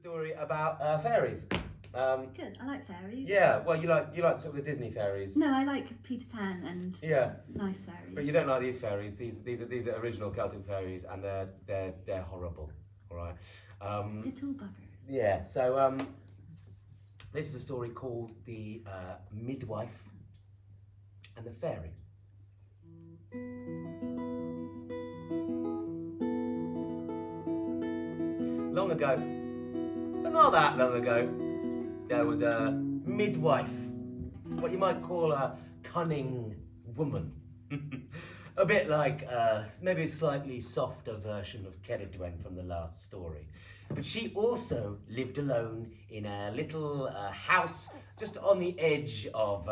story about fairies. Good. I like fairies. Yeah, well, you like sort of the Disney fairies. No, I like Peter Pan and nice fairies. But you don't like these fairies. These are original Celtic fairies, and they're horrible. All right. Little buggers. Yeah. So this is a story called the Midwife and the Fairy. Long ago, but not that long ago, there was a midwife, what you might call a cunning woman. A bit like maybe a slightly softer version of Ceridwen from the last story. But she also lived alone in a little house just on the edge of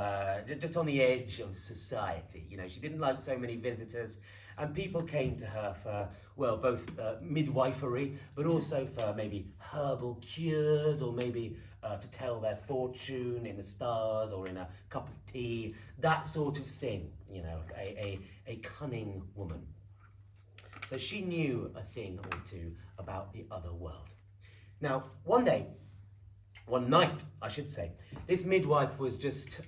society. You know, she didn't like so many visitors, and people came to her for, well, both midwifery, but also for maybe herbal cures, or maybe to tell their fortune in the stars or in a cup of tea, that sort of thing. You know, a cunning woman. So she knew a thing or two about the other world. Now, one night, I should say, this midwife was just,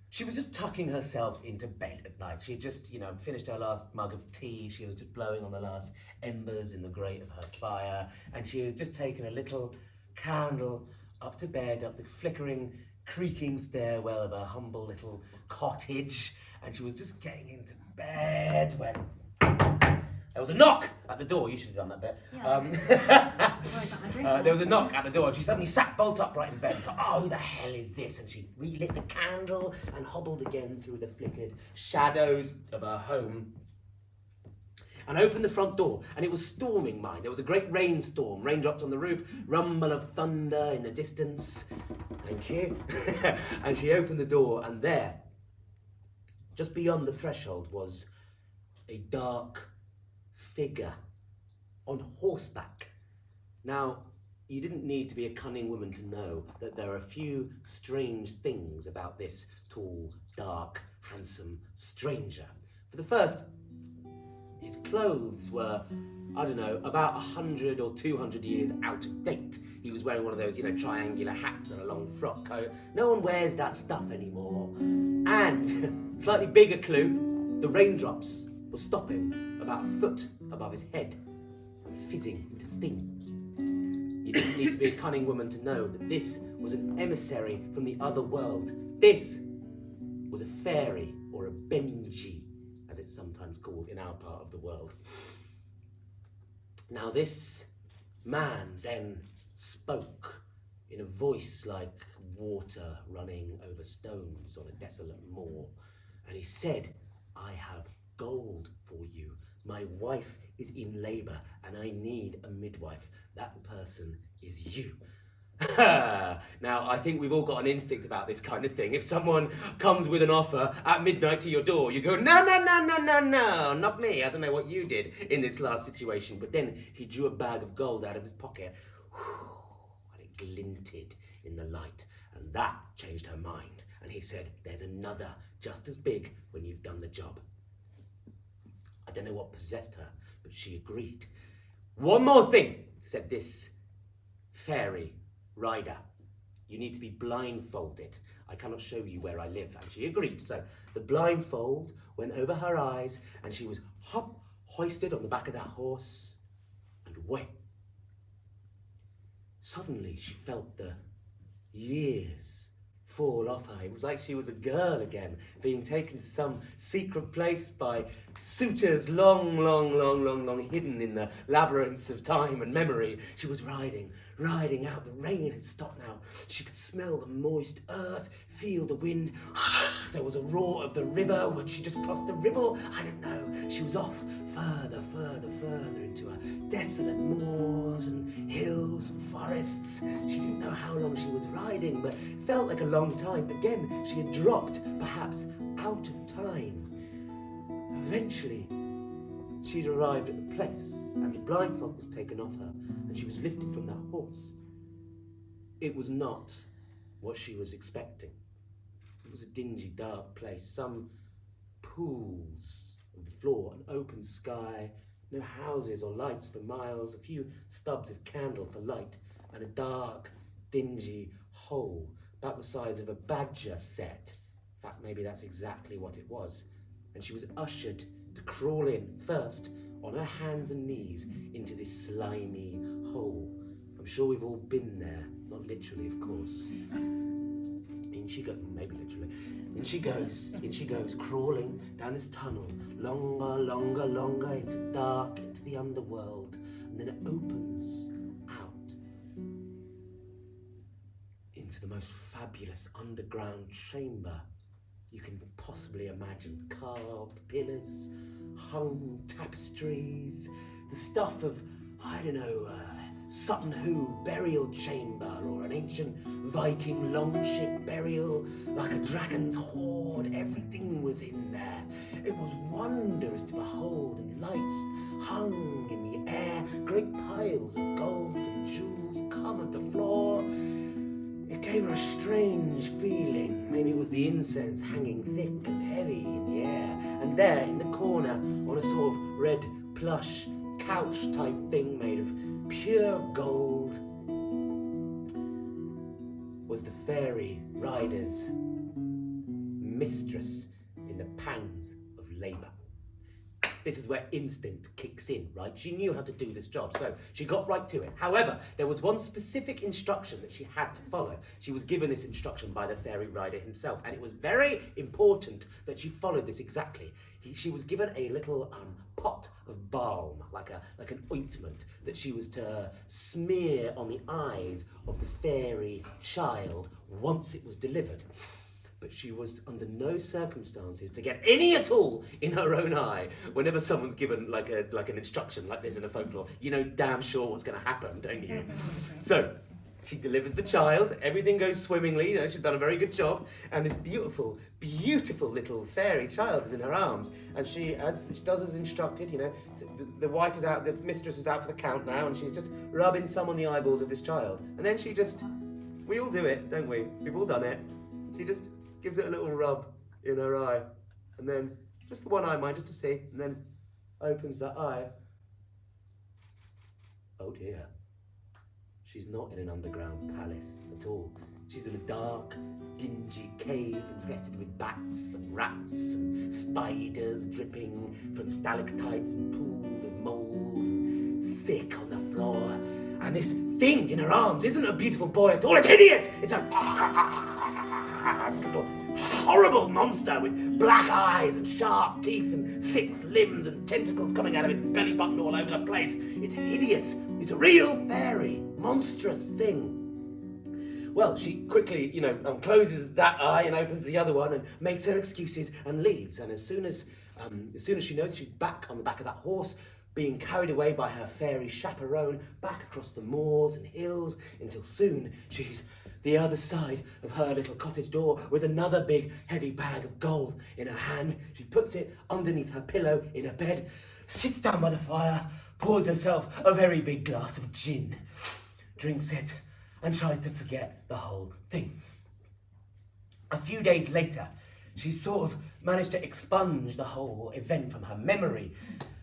she was just tucking herself into bed at night. She had just, you know, finished her last mug of tea. She was just blowing on the last embers in the grate of her fire. And she had just taken a little candle up to bed, up the flickering, creaking stairwell of her humble little cottage. And she was just getting into bed when there was a knock at the door. You should have done that bit. Yeah. There was a knock at the door, and she suddenly sat bolt upright in bed and thought, oh, who the hell is this? And she relit the candle and hobbled again through the flickered shadows of her home and opened the front door. And it was storming, mind. There was a great rainstorm, raindrops on the roof, rumble of thunder in the distance. Thank you. And she opened the door, and there, just beyond the threshold, was a dark figure on horseback. Now, you didn't need to be a cunning woman to know that there are a few strange things about this tall, dark, handsome stranger. For the first, his clothes were, I don't know, about 100 or 200 years out of date. He was wearing one of those, you know, triangular hats and a long frock coat. No one wears that stuff anymore. And, slightly bigger clue, the raindrops were stopping about a foot above his head and fizzing into steam. You didn't need to be a cunning woman to know that this was an emissary from the other world. This was a faerie, or a bengii, as it's sometimes called in our part of the world. Now this man then spoke in a voice like water running over stones on a desolate moor, and he said, I have gold for you. My wife is in labour and I need a midwife. That person is you. Now, I think we've all got an instinct about this kind of thing. If someone comes with an offer at midnight to your door, you go, no, not me. I don't know what you did in this last situation. But then he drew a bag of gold out of his pocket, and it glinted in the light. And that changed her mind. And he said, there's another just as big when you've done the job. I don't know what possessed her, but she agreed. One more thing, said this fairy rider. You need to be blindfolded. I cannot show you where I live. And she agreed. So the blindfold went over her eyes, and she was hoisted on the back of that horse and away. Suddenly she felt the years fall off her. It was like she was a girl again, being taken to some secret place by suitors long hidden in the labyrinths of time and memory. She was riding out. The rain had stopped now. She could smell the moist earth, feel the wind. There was a roar of the river. Would she just cross the ribble? I don't know. She was off further into a desolate moors and hills and forests. She didn't know how long she was riding, but it felt like a long time. Again, she had dropped, perhaps out of time. Eventually, she'd arrived at the place, and the blindfold was taken off her, and she was lifted from that horse. It was not what she was expecting. It was a dingy, dark place, some pools of the floor, an open sky, no houses or lights for miles, a few stubs of candle for light, and a dark, dingy hole about the size of a badger set. In fact, maybe that's exactly what it was. And she was ushered to crawl in first on her hands and knees into this slimy hole. I'm sure we've all been there, not literally, of course. In she goes, maybe literally. In she goes, crawling down this tunnel, longer, longer, longer, into the dark, into the underworld, and then it opens out into the most fabulous underground chamber you can possibly imagine. Carved pillars, hung tapestries, the stuff of, I don't know, Sutton Hoo burial chamber, or an ancient Viking longship burial, like a dragon's hoard. Everything was in there. It was wondrous to behold, and lights hung in the air. Great piles of gold and jewels covered the floor. It gave her a strange feeling. Maybe it was the incense hanging thick and heavy in the air. And there, in the corner, on a sort of red plush couch type thing made of pure gold, was the fairy rider's mistress in the pangs of labour. This is where instinct kicks in, right? She knew how to do this job, so she got right to it. However, there was one specific instruction that she had to follow. She was given this instruction by the fairy rider himself, and it was very important that she followed this exactly. She was given a little pot of balm, like an ointment, that she was to smear on the eyes of the fairy child once it was delivered. But she was under no circumstances to get any at all in her own eye. Whenever someone's given like an instruction like this in a folklore, you know damn sure what's going to happen, don't you? So she delivers the child, everything goes swimmingly, you know, she's done a very good job, and this beautiful, beautiful little fairy child is in her arms, and she does as instructed, you know. So the wife is out, the mistress is out for the count now, and she's just rubbing some on the eyeballs of this child. And then she just, we all do it, don't we? We've all done it. She just gives it a little rub in her eye, and then just the one eye, mind, just to see, and then opens that eye. Oh dear. She's not in an underground palace at all. She's in a dark, dingy cave infested with bats and rats and spiders dripping from stalactites and pools of mould, and sick on the floor. And this thing in her arms isn't a beautiful boy at all, it's hideous! It's a this little horrible monster with black eyes and sharp teeth and 6 limbs and tentacles coming out of its belly button all over the place. It's hideous. It's a real fairy, monstrous thing. Well, she quickly, you know, closes that eye and opens the other one and makes her excuses and leaves. And as soon as she knows she's back on the back of that horse, being carried away by her fairy chaperone back across the moors and hills, until soon she's the other side of her little cottage door with another big heavy bag of gold in her hand. She puts it underneath her pillow in her bed, sits down by the fire, pours herself a very big glass of gin, drinks it, and tries to forget the whole thing. A few days later, she's sort of managed to expunge the whole event from her memory,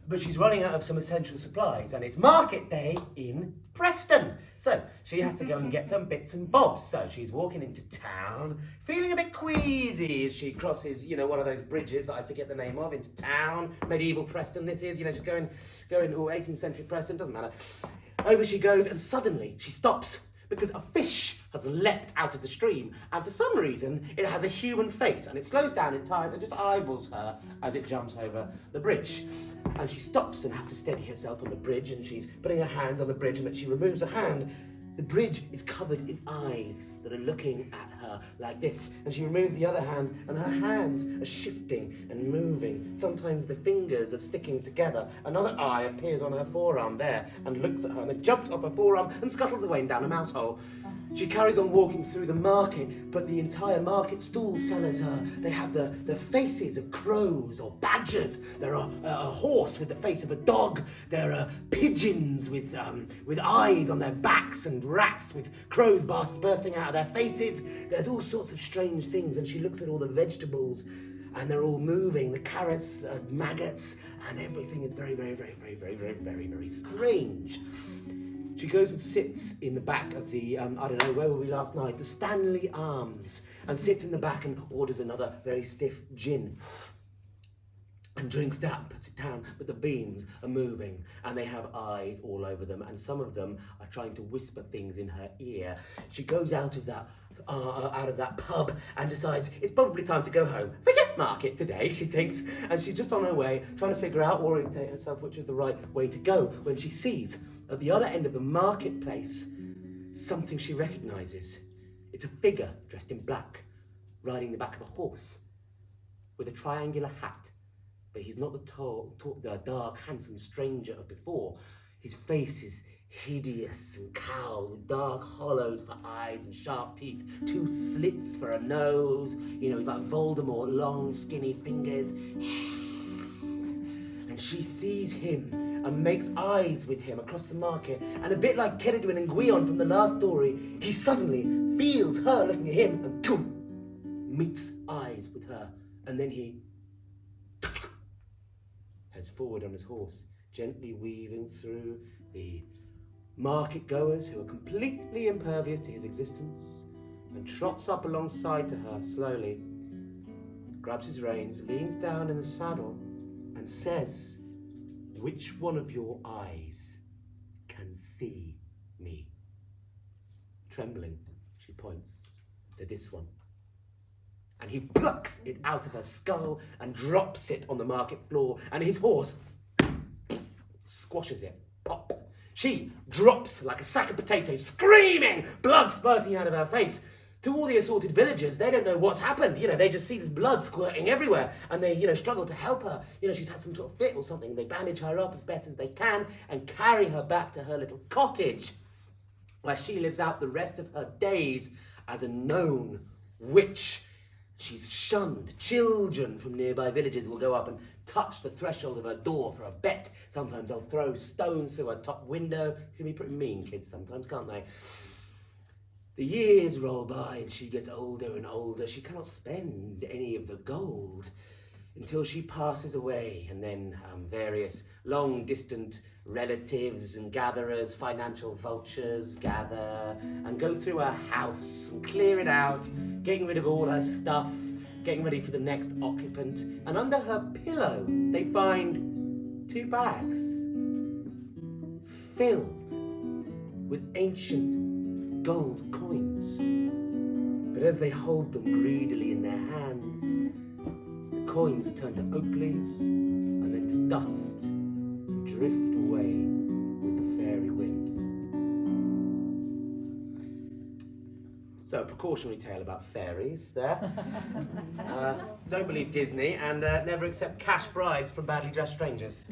but she's running out of some essential supplies, and it's market day in Preston. So she has to go and get some bits and bobs. So she's walking into town, feeling a bit queasy as she crosses, you know, one of those bridges that I forget the name of, into town. Medieval Preston this is, you know, she's going, or 18th century Preston, doesn't matter. Over she goes, and suddenly she stops, because a fish has leapt out of the stream, and for some reason it has a human face, and it slows down in time and just eyeballs her as it jumps over the bridge. And she stops and has to steady herself on the bridge, and she's putting her hands on the bridge, and as she removes her hand, the bridge is covered in eyes that are looking at her like this. And she removes the other hand, and her hands are shifting and moving. Sometimes the fingers are sticking together. Another eye appears on her forearm there and looks at her, and then jumps off her forearm and scuttles away down a mouse hole. She carries on walking through the market, but the entire market stall sellers they have the faces of crows or badgers. There are a horse with the face of a dog. There are pigeons with eyes on their backs, and rats with crows bursting out of their faces. There's all sorts of strange things, and she looks at all the vegetables, and they're all moving. The carrots are maggots, and everything is very, very, very, very, very, very, very, very strange. She goes and sits in the back of the, I don't know, where were we last night? The Stanley Arms, and sits in the back and orders another very stiff gin. And drinks that and puts it down, but the beams are moving and they have eyes all over them, and some of them are trying to whisper things in her ear. She goes out of that pub and decides it's probably time to go home. Forget market today, she thinks, and she's just on her way trying to figure out, orientate herself, which is the right way to go, when she sees at the other end of the marketplace something she recognises. It's a figure dressed in black, riding the back of a horse with a triangular hat. But he's not the dark, handsome stranger of before. His face is hideous and cowled, with dark hollows for eyes and sharp teeth, 2 slits for a nose. You know, he's like Voldemort, long, skinny fingers. And she sees him and makes eyes with him across the market. And a bit like Ceridwen and Gwion from the last story, he suddenly feels her looking at him and meets eyes with her. And then he heads forward on his horse, gently weaving through the market goers who are completely impervious to his existence, and trots up alongside to her slowly, grabs his reins, leans down in the saddle, and says, "Which one of your eyes can see me?" Trembling, she points to this one. And he plucks it out of her skull and drops it on the market floor, and his horse squashes it. Pop. She drops like a sack of potatoes, screaming, blood spurting out of her face. To all the assaulted villagers, they don't know what's happened. You know, they just see this blood squirting everywhere, and they, you know, struggle to help her. You know, she's had some sort of fit or something. They bandage her up as best as they can and carry her back to her little cottage, where she lives out the rest of her days as a known witch. She's shunned. Children from nearby villages will go up and touch the threshold of her door for a bet. Sometimes they'll throw stones through her top window. They can be pretty mean kids sometimes, can't they? The years roll by and she gets older and older. She cannot spend any of the gold until she passes away, and then various long-distant relatives and gatherers, financial vultures, gather and go through her house and clear it out, getting rid of all her stuff, getting ready for the next occupant. And under her pillow, they find 2 bags filled with ancient gold coins. But as they hold them greedily in their hands, the coins turn to oak leaves and then to dust and drift away with the fairy wind. So a precautionary tale about fairies there. Don't believe Disney, and never accept cash bribes from badly dressed strangers.